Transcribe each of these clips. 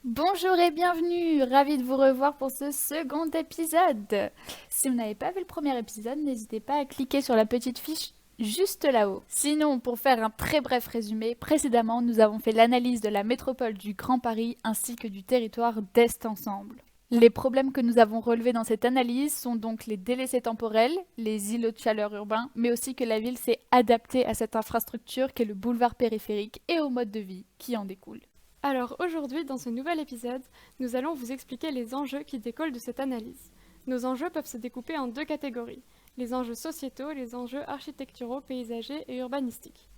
Bonjour et bienvenue, ravi de vous revoir pour ce second épisode. Si vous n'avez pas vu le premier épisode, n'hésitez pas à cliquer sur la petite fiche juste là-haut. Sinon, pour faire un très bref résumé, précédemment nous avons fait l'analyse de la métropole du Grand Paris ainsi que du territoire d'Est Ensemble. Les problèmes que nous avons relevés dans cette analyse sont donc les délaissés temporels, les îlots de chaleur urbains, mais aussi que la ville s'est adaptée à cette infrastructure qu'est le boulevard périphérique et au mode de vie qui en découle. Alors aujourd'hui, dans ce nouvel épisode, nous allons vous expliquer les enjeux qui découlent de cette analyse. Nos enjeux peuvent se découper en deux catégories, les enjeux sociétaux et les enjeux architecturaux, paysagers et urbanistiques.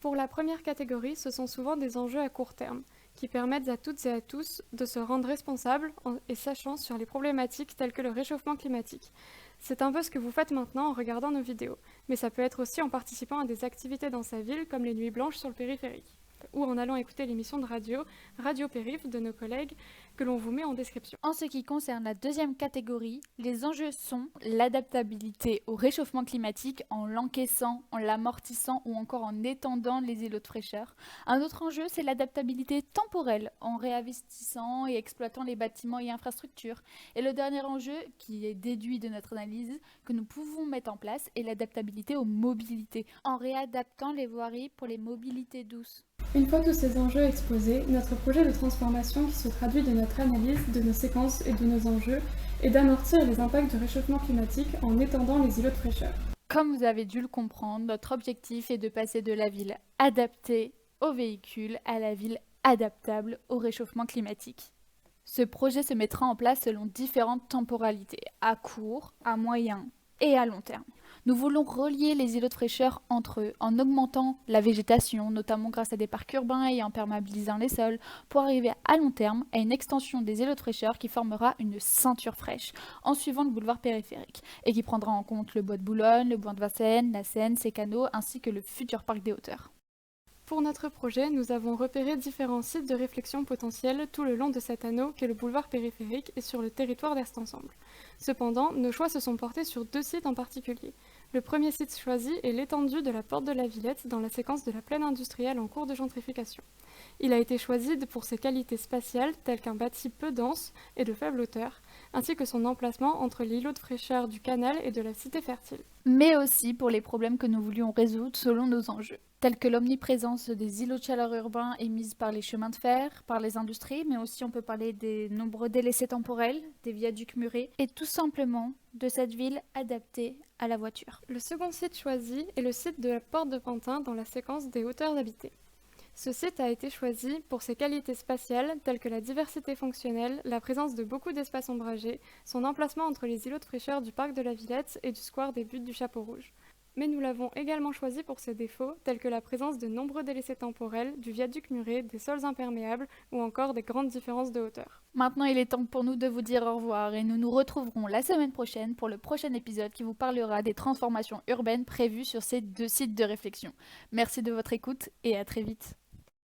Pour la première catégorie, ce sont souvent des enjeux à court terme, qui permettent à toutes et à tous de se rendre responsables et sachant sur les problématiques telles que le réchauffement climatique. C'est un peu ce que vous faites maintenant en regardant nos vidéos, mais ça peut être aussi en participant à des activités dans sa ville comme les nuits blanches sur le périphérique, ou en allant écouter l'émission de Radio Périph de nos collègues que l'on vous met en description. En ce qui concerne la deuxième catégorie, les enjeux sont l'adaptabilité au réchauffement climatique en l'encaissant, en l'amortissant ou encore en étendant les îlots de fraîcheur. Un autre enjeu, c'est l'adaptabilité temporelle en réinvestissant et exploitant les bâtiments et infrastructures. Et le dernier enjeu, qui est déduit de notre analyse, que nous pouvons mettre en place, est l'adaptabilité aux mobilités en réadaptant les voiries pour les mobilités douces. Une fois tous ces enjeux exposés, notre projet de transformation qui se traduit de notre analyse de nos séquences et de nos enjeux est d'amortir les impacts du réchauffement climatique en étendant les îlots de fraîcheur. Comme vous avez dû le comprendre, notre objectif est de passer de la ville adaptée aux véhicules à la ville adaptable au réchauffement climatique. Ce projet se mettra en place selon différentes temporalités, à court, à moyen et à long terme. Nous voulons relier les îlots de fraîcheur entre eux en augmentant la végétation, notamment grâce à des parcs urbains et en perméabilisant les sols, pour arriver à long terme à une extension des îlots de fraîcheur qui formera une ceinture fraîche en suivant le boulevard périphérique et qui prendra en compte le bois de Boulogne, le bois de Vincennes, la Seine, ses canaux ainsi que le futur parc des hauteurs. Pour notre projet, nous avons repéré différents sites de réflexion potentiels tout le long de cet anneau qu'est le boulevard périphérique et sur le territoire d'Est Ensemble. Cependant, nos choix se sont portés sur deux sites en particulier. Le premier site choisi est l'étendue de la Porte de la Villette dans la séquence de la plaine industrielle en cours de gentrification. Il a été choisi pour ses qualités spatiales telles qu'un bâti peu dense et de faible hauteur, ainsi que son emplacement entre l'îlot de fraîcheur du canal et de la cité fertile. Mais aussi pour les problèmes que nous voulions résoudre selon nos enjeux, tels que l'omniprésence des îlots de chaleur urbains émises par les chemins de fer, par les industries, mais aussi on peut parler des nombreux délaissés temporels, des viaducs murés, et tout simplement de cette ville adaptée à la voiture. Le second site choisi est le site de la Porte de Pantin dans la séquence des hauteurs habitées. Ce site a été choisi pour ses qualités spatiales telles que la diversité fonctionnelle, la présence de beaucoup d'espaces ombragés, son emplacement entre les îlots de fraîcheur du parc de la Villette et du square des Buttes du Chapeau Rouge. Mais nous l'avons également choisi pour ses défauts tels que la présence de nombreux délaissés temporels, du viaduc muré, des sols imperméables ou encore des grandes différences de hauteur. Maintenant, il est temps pour nous de vous dire au revoir et nous nous retrouverons la semaine prochaine pour le prochain épisode qui vous parlera des transformations urbaines prévues sur ces deux sites de réflexion. Merci de votre écoute et à très vite.